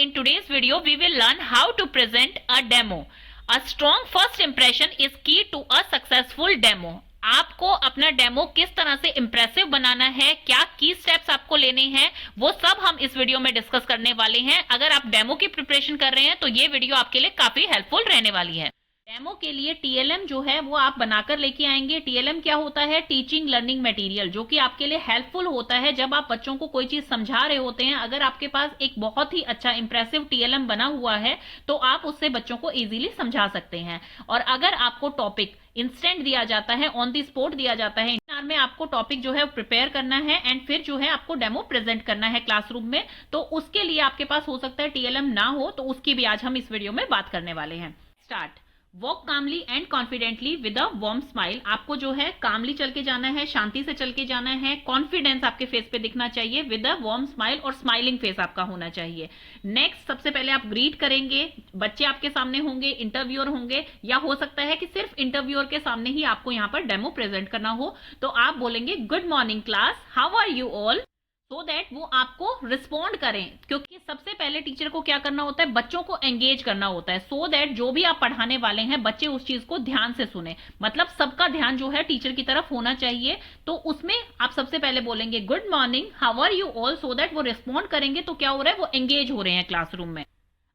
in today's video we will learn how to present a demo. A strong first impression is key to a successful demo. आपको अपना demo किस तरह से impressive बनाना है, क्या की स्टेप्स आपको लेने हैं, वो सब हम इस वीडियो में डिस्कस करने वाले हैं। अगर आप डेमो की प्रिपरेशन कर रहे हैं तो ये वीडियो आपके लिए काफी हेल्पफुल रहने वाली है। डेमो के लिए टीएलएम जो है वो आप बनाकर लेके आएंगे। टीएलएम क्या होता है? टीचिंग लर्निंग मटेरियल, जो कि आपके लिए हेल्पफुल होता है जब आप बच्चों को कोई चीज समझा रहे होते हैं। अगर आपके पास एक बहुत ही अच्छा इंप्रेसिव टीएलएम बना हुआ है तो आप उससे बच्चों को इजीली समझा सकते हैं। और अगर आपको टॉपिक इंस्टेंट दिया जाता है, ऑन दी स्पॉट दिया जाता है, में आपको टॉपिक जो है प्रिपेयर करना है एंड फिर जो है आपको डेमो प्रेजेंट करना है क्लासरूम में, तो उसके लिए आपके पास हो सकता है टीएलएम ना हो, तो उसकी भी आज हम इस वीडियो में बात करने वाले हैं। Start. Walk calmly and confidently with a warm smile. आपको जो है कामली चल के जाना है, शांति से चल के जाना है, कॉन्फिडेंस आपके फेस पे दिखना चाहिए विद अ वार्म स्माइल, और स्माइलिंग फेस आपका होना चाहिए। नेक्स्ट, सबसे पहले आप ग्रीट करेंगे। बच्चे आपके सामने होंगे, इंटरव्यूअर होंगे, या हो सकता है कि सिर्फ इंटरव्यूअर के सामने ही आपको यहाँ पर डेमो प्रेजेंट करना हो, तो आप बोलेंगे good morning class, how are you all, so that वो आपको रिस्पॉन्ड करें। क्योंकि सबसे पहले टीचर को क्या करना होता है? बच्चों को एंगेज करना होता है, सो दैट जो भी आप पढ़ाने वाले हैं बच्चे उस चीज को ध्यान से सुने। मतलब सबका ध्यान जो है टीचर की तरफ होना चाहिए। तो उसमें आप सबसे पहले बोलेंगे good morning, how are you all, so that वो रिस्पॉन्ड करेंगे। तो क्या हो रहा है? वो एंगेज हो रहे हैं क्लासरूम में।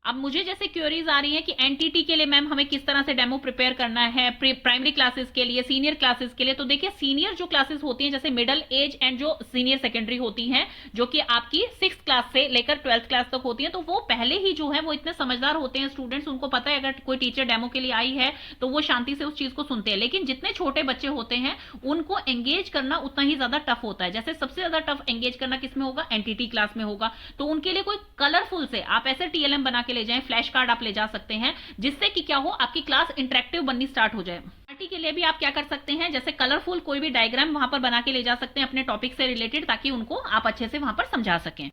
अब मुझे जैसे क्वेरीज आ रही है कि एनटीटी के लिए मैम हमें किस तरह से डेमो प्रिपेयर करना है, प्राइमरी क्लासेस के लिए, सीनियर क्लासेस के लिए। तो देखिए, सीनियर जो क्लासेस होती हैं, जैसे मिडिल एज एंड जो सीनियर सेकेंडरी होती हैं, जो कि आपकी 6th क्लास से लेकर 12th क्लास तक होती हैं, तो वो पहले ही जो है वो इतने समझदार होते हैं स्टूडेंट्स, उनको पता है अगर कोई टीचर डेमो के लिए आई है तो वो शांति से उस चीज को सुनते हैं। लेकिन जितने छोटे बच्चे होते हैं उनको एंगेज करना उतना ही ज्यादा टफ होता है। जैसे सबसे ज्यादा टफ एंगेज करना किसमें होगा? एनटीटी क्लास में होगा। तो उनके लिए कोई कलरफुल से आप ऐसे टीएलएम बना के ले जाएं, फ्लैश कार्ड आप ले जा सकते हैं, जिससे कि क्या हो, आपकी क्लास इंटरेक्टिव बननी स्टार्ट हो जाए। पार्टी के लिए भी आप क्या कर सकते हैं? जैसे कलरफुल कोई भी डायग्राम वहां पर बना के ले जा सकते हैं अपने टॉपिक से रिलेटेड, ताकि उनको आप अच्छे से वहां पर समझा सकें।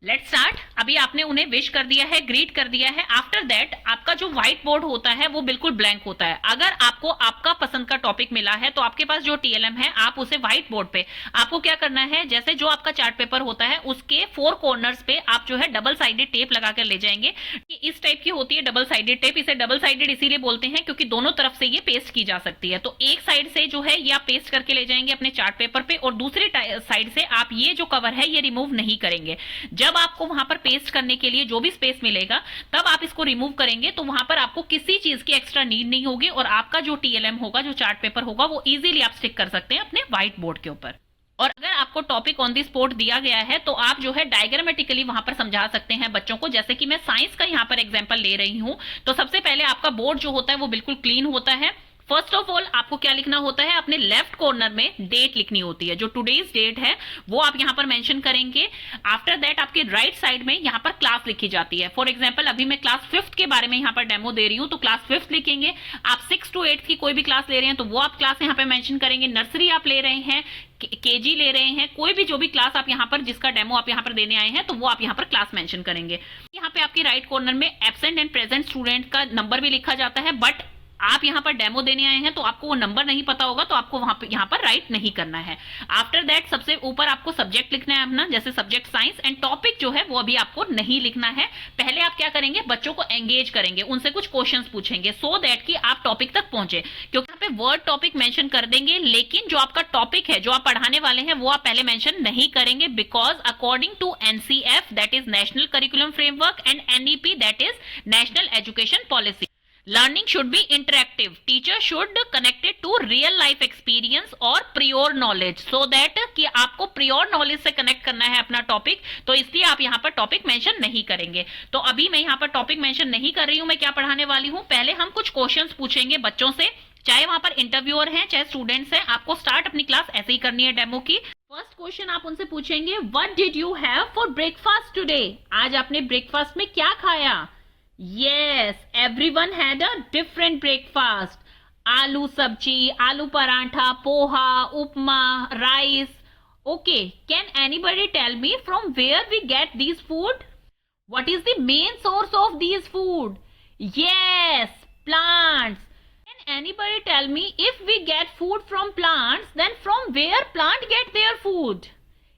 Let's start. अभी आपने उन्हें विश कर दिया है, ग्रीट कर दिया है। आफ्टर दैट आपका जो व्हाइट बोर्ड होता है वो बिल्कुल ब्लैंक होता है। अगर आपको आपका पसंद का टॉपिक मिला है तो आपके पास जो टीएलएम है, आप उसे व्हाइट बोर्ड पे आपको क्या करना है, जैसे जो आपका चार्ट पेपर होता है उसके 4 कॉर्नर्स पे आप जो है डबल साइडेड टेप लगाकर ले जाएंगे। इस टाइप की होती है डबल साइडेड टेप। इसे डबल साइडेड इसीलिए बोलते हैं क्योंकि दोनों तरफ से ये पेस्ट की जा सकती है। तो एक साइड से जो है ये आप पेस्ट करके ले जाएंगे अपने चार्ट पेपर पे, और दूसरी साइड से आप ये जो कवर है ये रिमूव नहीं करेंगे। जब आपको वहां पर पेस्ट करने के लिए जो भी स्पेस मिलेगा तब आप इसको रिमूव करेंगे, तो वहां पर आपको किसी चीज की एक्स्ट्रा नीड नहीं होगी, और आपका जो टीएलएम होगा, जो चार्ट पेपर होगा, वो इजीली आप स्टिक कर सकते हैं अपने व्हाइट बोर्ड के ऊपर। और अगर आपको टॉपिक ऑन दी स्पॉट दिया गया है तो आप जो है डायग्रामेटिकली वहां पर समझा सकते हैं बच्चों को। जैसे कि मैं साइंस का यहाँ पर एग्जांपल ले रही हूं, तो सबसे पहले आपका बोर्ड जो होता है वो बिल्कुल क्लीन होता है। फर्स्ट ऑफ ऑल आपको क्या लिखना होता है? अपने लेफ्ट कॉर्नर में डेट लिखनी होती है, जो टुडेज डेट है वो आप यहाँ पर मेंशन करेंगे। आफ्टर दैट आपके राइट साइड में यहाँ पर क्लास लिखी जाती है। फॉर एग्जांपल अभी मैं क्लास 5th के बारे में यहाँ पर डेमो दे रही हूँ, तो क्लास 5th लिखेंगे। आप 6 to 8 की कोई भी क्लास ले रहे हैं तो वो आप क्लास यहाँ पे मेंशन करेंगे। नर्सरी आप ले रहे हैं, केजी ले रहे हैं, कोई भी जो भी क्लास आप यहाँ पर जिसका डेमो आप यहाँ पर देने आए हैं तो वो आप यहाँ पर क्लास मेंशन करेंगे। यहाँ पे आपके राइट कॉर्नर में एब्सेंट एंड प्रेजेंट स्टूडेंट का नंबर भी लिखा जाता है, बट आप यहाँ पर डेमो देने आए हैं तो आपको वो नंबर नहीं पता होगा, तो आपको वहां पे यहाँ पर राइट नहीं करना है। आफ्टर दैट सबसे ऊपर आपको सब्जेक्ट लिखना है अपना, जैसे सब्जेक्ट साइंस, एंड टॉपिक जो है वो अभी आपको नहीं लिखना है। पहले आप क्या करेंगे? बच्चों को एंगेज करेंगे, उनसे कुछ क्वेश्चंस पूछेंगे, सो दैट कि आप टॉपिक तक पहुंचे। क्योंकि यहाँ पे वर्ड टॉपिक मेंशन कर देंगे, लेकिन जो आपका टॉपिक है, जो आप पढ़ाने वाले हैं, वो आप पहले मेंशन नहीं करेंगे, because according to NCF, that is national curriculum framework, and NEP, that is national education policy, learning should be interactive. Teacher should connect it to real life experience और prior knowledge, so that कि आपको prior knowledge से connect करना है अपना topic, तो इसलिए आप यहाँ पर टॉपिक मेंशन नहीं करेंगे। तो अभी मैं यहाँ पर टॉपिक मेंशन नहीं कर रही हूँ, मैं क्या पढ़ाने वाली हूँ। पहले हम कुछ क्वेश्चंस पूछेंगे बच्चों से, चाहे वहां पर इंटरव्यूअर हैं चाहे स्टूडेंट्स हैं। आपको स्टार्ट अपनी क्लास ऐसे ही करनी है डेमो की। फर्स्ट क्वेश्चन आप उनसे पूछेंगे, what did you have for breakfast today? आज आपने ब्रेकफास्ट में क्या खाया? Yes, everyone had a different breakfast. आलू सब्जी, आलू पराठा, पोहा, उपमा, rice. Okay, can anybody tell me from where we get these food? What is the main source of these food? Yes, plants. Can anybody tell me if we get food from plants, then from where plant get their food?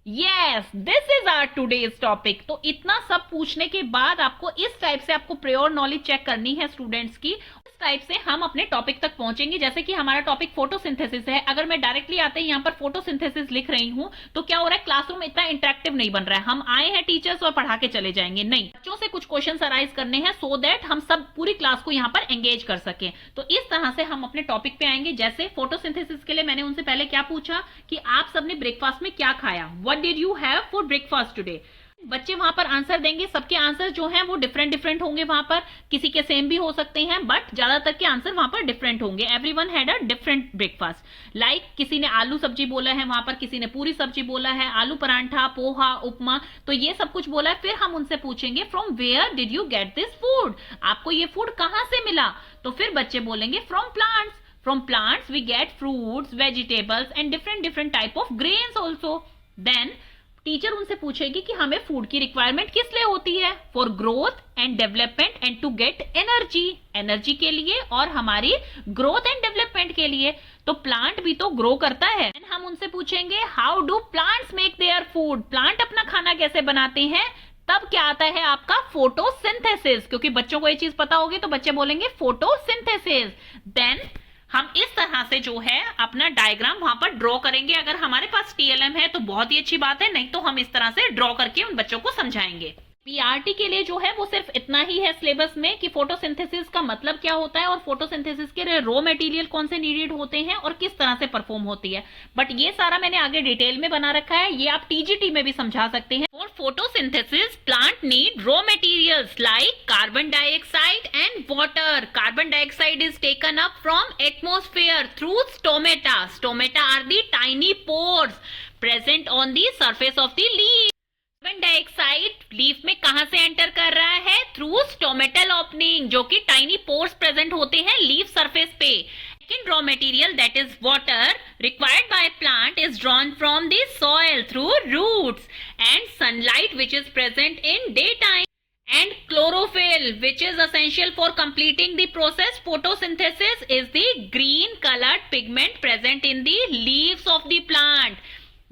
Yes, this is our today's topic. तो इतना सब पूछने के बाद आपको इस type से आपको प्योर नॉलेज चेक करनी है स्टूडेंट्स की। इस टाइप से हम अपने टॉपिक तक पहुंचेंगे। जैसे कि हमारा टॉपिक फोटोसिंथेसिस है, अगर मैं डायरेक्टली आते ही यहाँ पर फोटोसिंथेसिस लिख रही हूँ तो क्या हो रहा है, क्लासरूम इतना इंटरेक्टिव नहीं बन रहा है। हम आए हैं टीचर्स और पढ़ा के चले जाएंगे, नहीं, बच्चों से कुछ क्वेश्चन अराइज करने हैं सो दैट हम सब पूरी क्लास को यहाँ पर एंगेज कर सकें। तो इस तरह से हम अपने टॉपिक पे आएंगे। जैसे फोटोसिंथेसिस के लिए मैंने उनसे पहले क्या पूछा कि आप सबने ब्रेकफास्ट में क्या खाया, what did you have for breakfast today. बच्चे वहां पर आंसर देंगे, सबके आंसर जो हैं वो डिफरेंट डिफरेंट होंगे। वहां पर किसी के सेम भी हो सकते हैं बट ज्यादातर के आंसर वहां पर डिफरेंट होंगे। Everyone had a different breakfast. Like किसी ने आलू सब्जी बोला है, वहां पर किसी ने पूरी सब्जी बोला है, आलू परांठा, पोहा, उपमा, तो ये सब कुछ बोला है। फिर हम उनसे पूछेंगे from where did you get this food, आपको ये फूड कहां से मिला। तो फिर बच्चे बोलेंगे from plants, from plants we get fruits, vegetables and different different type of grains also. Then teacher उनसे पूछेगी कि हमें फूड की रिक्वायरमेंट किस लिए होती है, for growth and development and to get energy, energy के लिए और हमारी ग्रोथ एंड डेवलपमेंट के लिए। तो प्लांट भी तो ग्रो करता है। हम उनसे पूछेंगे how do plants make their food, plant अपना खाना कैसे बनाते हैं। तब क्या आता है आपका फोटोसिंथेसिस, क्योंकि बच्चों को ये चीज पता होगी तो बच्चे बोलेंगे फोटोसिंथेसिस। देन हम इस तरह से जो है अपना डायग्राम वहां पर ड्रॉ करेंगे। अगर हमारे पास टीएलएम है तो बहुत ही अच्छी बात है, नहीं तो हम इस तरह से ड्रॉ करके उन बच्चों को समझाएंगे। पीआरटी के लिए जो है वो सिर्फ इतना ही है सिलेबस में कि फोटोसिंथेसिस का मतलब क्या होता है और फोटोसिंथेसिस के लिए रॉ मटेरियल कौन से नीडेड होते हैं और किस तरह से परफॉर्म होती है। बट ये सारा मैंने आगे डिटेल में बना रखा है, ये आप टीजीटी में भी समझा सकते हैं। For photosynthesis plant need raw materials like carbon dioxide and water. Carbon dioxide is taken up from atmosphere through stomata. Stomata are the tiny pores present on the surface of the leaf. Carbon dioxide leaf में कहां से enter कर रहा है, through stomatal opening, जो कि tiny pores present होते हैं लीफ सरफेस पे। Second raw material, that is water, required by plant is drawn from the soil through roots, and sunlight which is present in daytime, and chlorophyll which is essential for completing the process photosynthesis is the green colored pigment present in the leaves of the plant.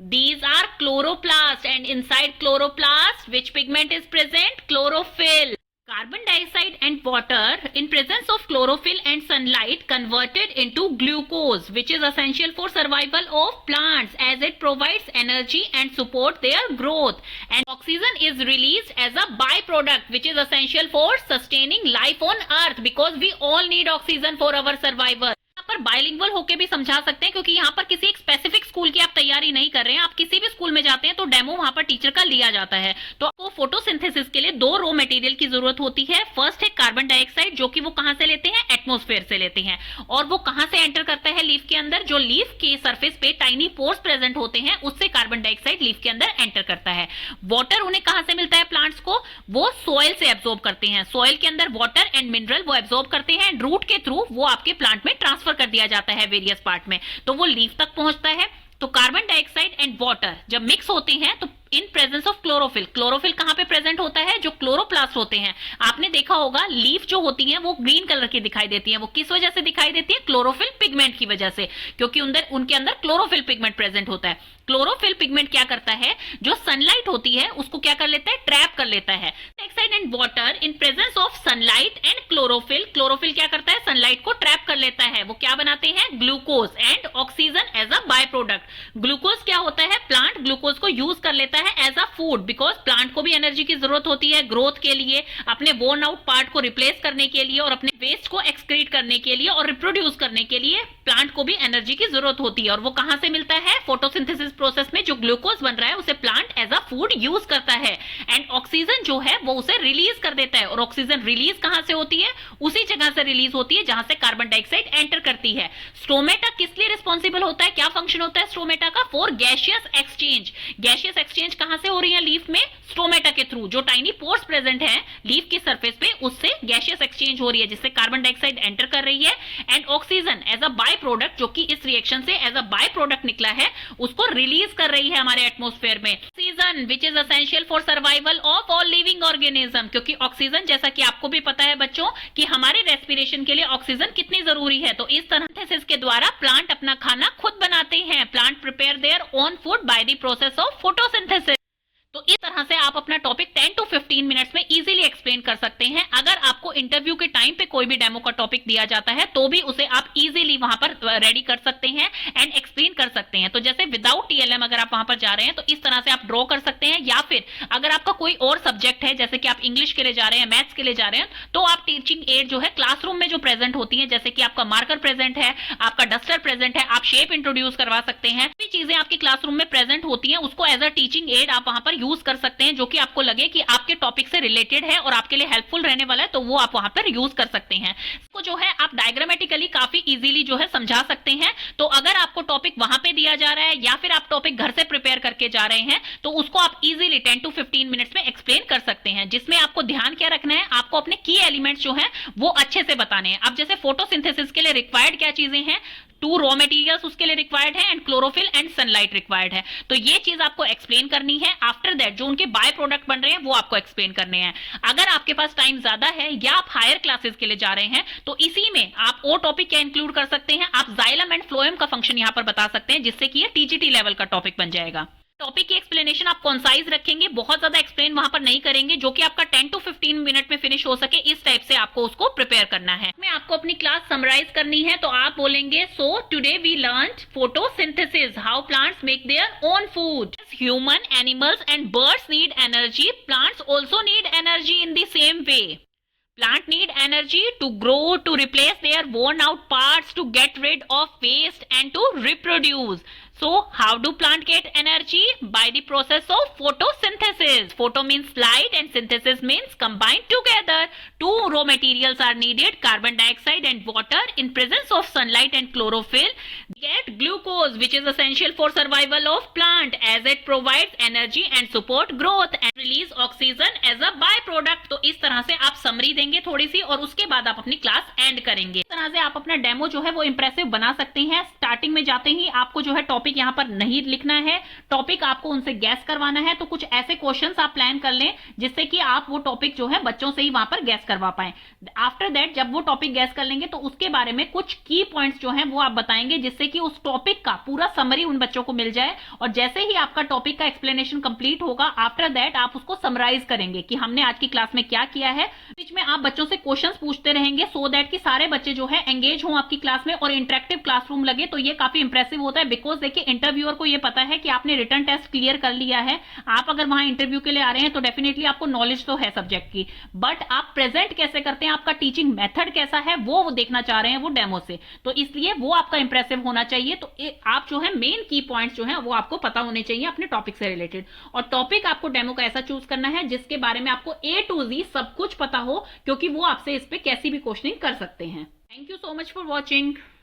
These are chloroplast, and inside chloroplast which pigment is present, chlorophyll. Carbon dioxide and water in presence of chlorophyll and sunlight converted into glucose, which is essential for survival of plants as it provides energy and support their growth. And oxygen is released as a byproduct which is essential for sustaining life on earth, because we all need oxygen for our survival. पर bilingual होके भी समझा सकते हैं, क्योंकि यहाँ पर किसी एक स्पेसिफिक स्कूल की आप तैयारी नहीं कर रहे हैं, आप किसी भी स्कूल में जाते हैं तो डेमो वहां पर टीचर का लिया जाता है। तो आपको फोटोसिंथेसिस के लिए दो रॉ मटेरियल की जरूरत होती है। फर्स्ट है कार्बन डाइऑक्साइड, जो कि वो कहां से लेते हैं, एटमॉस्फेयर से लेते हैं, और वो कहां से एंटर करता है, लीफ के अंदर। जो लीफ के सरफेस पे टाइनी पोर्स प्रेजेंट होते हैं उससे कार्बन डाइऑक्साइड लीफ के अंदर एंटर करता है। वाटर उन्हें कहां से मिलता है प्लांट्स को, वो सॉइल से एब्जॉर्ब करते हैं। सॉइल के अंदर वाटर एंड मिनरल वो एब्जॉर्ब करते हैं, रूट के थ्रू वो आपके प्लांट में ट्रांसफर कर दिया जाता है वेरियस पार्ट में, तो वो लीफ तक पहुंचता है। तो कार्बन डाइऑक्साइड एंड वाटर जब मिक्स होते हैं तो in presence of chlorophyll, chlorophyll कहां पे प्रेजेंट होता है, जो क्लोरोप्लास्ट होते हैं। आपने देखा होगा लीफ जो होती है वो ग्रीन कलर की दिखाई देती है, वो किस वजह से दिखाई देती है, क्लोरोफिल पिगमेंट की वजह से, क्योंकि उनके अंदर क्लोरोफिल पिगमेंट प्रेजेंट होता है। क्लोरोफिल पिगमेंट क्या करता है, जो सनलाइट होती है उसको क्या कर लेता है, ट्रैप कर लेता है। Dioxide and water in presence of sunlight and chlorophyll, chlorophyll क्या करता है, सनलाइट को ट्रैप कर लेता है। वो क्या बनाते हैं, glucose and oxygen as a by product. Glucose क्या होता है, प्लांट ग्लूकोज को यूज कर लेता है as a food, because plant को भी एनर्जी की जरूरत होती है ग्रोथ के लिए, अपने बोर्न आउट पार्ट को रिप्लेस करने के लिए और अपने वेस्ट को एक्सक्रीट करने के लिए और रिप्रोड्यूस करने के लिए प्लांट को भी एनर्जी की जरूरत होती है। और वो कहां से मिलता है, फोटोसिंथेसिस प्रोसेस में जो ग्लूकोज बन रहा है उसे plant as a food use करता है, एंड ऑक्सीजन जो है वो उसे रिलीज कर देता है। और ऑक्सीजन रिलीज कहां से होती है, उसी जगह से रिलीज होती है जहां से कार्बन डाइऑक्साइड एंटर करती है। स्टोमेटा किस लिए रिस्पॉन्सिबल होता है, क्या फंक्शन होता है स्टोमेटा का, for gaseous exchange. Gaseous exchange कहां से हो रही है लीफ में, स्टोमेटा के थ्रू। जो टाइनी पोर्स प्रेजेंट है लीफ की सरफेस पे उससे गैसियस एक्सचेंज हो रही है, जिससे कार्बन डाइऑक्साइड एंटर कर रही है, and oxygen as a by product, जो कि इस रिएक्शन से एज अ बाय प्रोडक्ट निकला है, उसको रिलीज कर रही है हमारे एटमॉस्फेयर में। Oxygen which is essential for survival of all living organism, क्योंकि ऑक्सीजन जैसा कि आपको भी पता है बच्चों कि हमारे रेस्पिरेशन के लिए ऑक्सीजन कितनी जरूरी है। तो इस तरह सिंथेसिस के द्वारा प्लांट अपना खाना खुद बनाते हैं। Plant prepare their own food by the process of photosynthesis. तो इस तरह से आप अपना टॉपिक 10 to 15 मिनट्स में इजीली एक्सप्लेन कर सकते हैं। अगर आपको इंटरव्यू के टाइम पे कोई भी डेमो का टॉपिक दिया जाता है तो भी उसे आप इजीली वहां पर रेडी कर सकते हैं एंड एक्सप्लेन कर सकते हैं। तो जैसे विदाउट टीएलएम अगर आप वहां पर जा रहे हैं तो इस तरह से आप ड्रॉ कर सकते हैं, या फिर अगर आपका कोई और सब्जेक्ट है जैसे कि आप इंग्लिश के लिए जा रहे हैं, मैथ्स के लिए जा रहे हैं, तो आप टीचिंग एड जो है क्लासरूम में जो प्रेजेंट होती है, जैसे कि आपका मार्कर प्रेजेंट है, आपका डस्टर प्रेजेंट है, आप शेप इंट्रोड्यूस करवा सकते हैं। भी चीजें आपकी क्लासरूम में प्रेजेंट होती हैं उसको एज अ टीचिंग एड आप वहां पर यूज कर सकते हैं, जो कि आपको लगे कि आपके टॉपिक से रिलेटेड है और आपके लिए हेल्पफुल रहने वाला है, तो वो आप वहां पर यूज कर सकते हैं। इसको जो है आप डायग्रामेटिकली काफी इजीली जो है समझा सकते हैं। तो अगर आपको टॉपिक वहां पे दिया जा रहा है या फिर आप टॉपिक घर से प्रिपेयर करके जा रहे हैं तो उसको आप इजीली 10 to 15 मिनट्स में एक्सप्लेन कर सकते हैं, जिसमें आपको ध्यान क्या रखना है, आपको अपने की एलिमेंट्स जो है वो अच्छे से बताने हैं। अब जैसे फोटोसिंथेसिस के लिए रिक्वायर्ड क्या चीजें हैं, 2 रॉ मटेरियल्स उसके लिए रिक्वायर्ड है and chlorophyll and sunlight required है। तो ये चीज आपको एक्सप्लेन करनी है। आफ्टर दैट जो उनके बाय प्रोडक्ट बन रहे हैं वो आपको एक्सप्लेन करने हैं। अगर आपके पास टाइम ज्यादा है या आप हायर क्लासेस के लिए जा रहे हैं तो इसी में आप वो टॉपिक क्या इंक्लूड कर सकते हैं, आप जाइलम एंड फ्लोएम का फंक्शन यहां पर बता सकते हैं, जिससे कि ये टीजीटी लेवल का टॉपिक बन जाएगा। टॉपिक की एक्सप्लेनेशन आप कॉन्साइज रखेंगे, बहुत ज्यादा एक्सप्लेन वहां पर नहीं करेंगे, जो कि आपका 10 to 15 मिनट में फिनिश हो सके, इस टाइप से आपको उसको प्रिपेयर करना है। मैं आपको अपनी क्लास समराइज करनी है तो आप बोलेंगे, so today we learned photosynthesis, how plants make their own food. Human, animals and birds need energy, plants also need energy in the same way. Plant need energy to grow, to replace their worn out parts, to get rid of waste and to reproduce. So how do plant get energy? By the process of photosynthesis. Photo means light and synthesis means combined together. 2 raw materials are needed, carbon dioxide and water. In presence of sunlight and chlorophyll, get glucose, which is essential for survival of plant, as it provides energy and support growth and release oxygen as a byproduct. तो इस तरह से आप summary देंगे थोड़ी सी और उसके बाद आप अपनी क्लास एंड करेंगे। इस तरह से आप अपना डेमो जो है वो इंप्रेसिव बना सकते हैं। स्टार्टिंग में जाते ही आपको जो है टॉपिक यहाँ पर नहीं लिखना है, टॉपिक आपको उनसे गैस करवाना है। तो कुछ ऐसे क्वेश्चंस आप प्लान कर लें जिससे कि आप वो टॉपिक जो है बच्चों से ही वहां पर गैस करवा पाए। आफ्टर दैट जब वो टॉपिक गैस कर लेंगे तो उसके बारे में कुछ की पॉइंट्स जो है वो आप बताएंगे, जिससे कि उस टॉपिक का पूरा समरी उन बच्चों को मिल जाए। और जैसे ही आपका टॉपिक का एक्सप्लेनेशन कंप्लीट होगा, आफ्टर दैट आप उसको समराइज करेंगे कि हमने आज की क्लास में क्या किया है। बीच में आप बच्चों से क्वेश्चंस पूछते रहेंगे, सो दैट कि सारे बच्चे जो है एंगेज हों आपकी क्लास में और इंटरेक्टिव क्लासरूम लगे। तो ये काफी इंप्रेसिव होता है, बिकॉज देखिए इंटरव्यूअर को ये पता है कि आपने रिटन टेस्ट क्लियर कर लिया है। आप अगर वहां इंटरव्यू के लिए आ रहे हैं तो डेफिनेटली आपको नॉलेज तो है सब्जेक्ट की, बट आप प्रेजेंट कैसे करते हैं, आपका टीचिंग मेथड कैसा है, वो देखना चाह रहे हैं वो डेमो से। तो इसलिए वो आपका इंप्रेसिव होना चाहिए। तो आप जो है मेन की पॉइंट्स जो है वो आपको पता होने चाहिए अपने टॉपिक से रिलेटेड। और टॉपिक आपको डेमो का ऐसा चूज करना है जिसके बारे में आपको A to Z सब कुछ पता हो, क्योंकि वो आपसे इस पे कैसी भी क्वेश्चनिंग कर सकते हैं। Thank you so much for watching.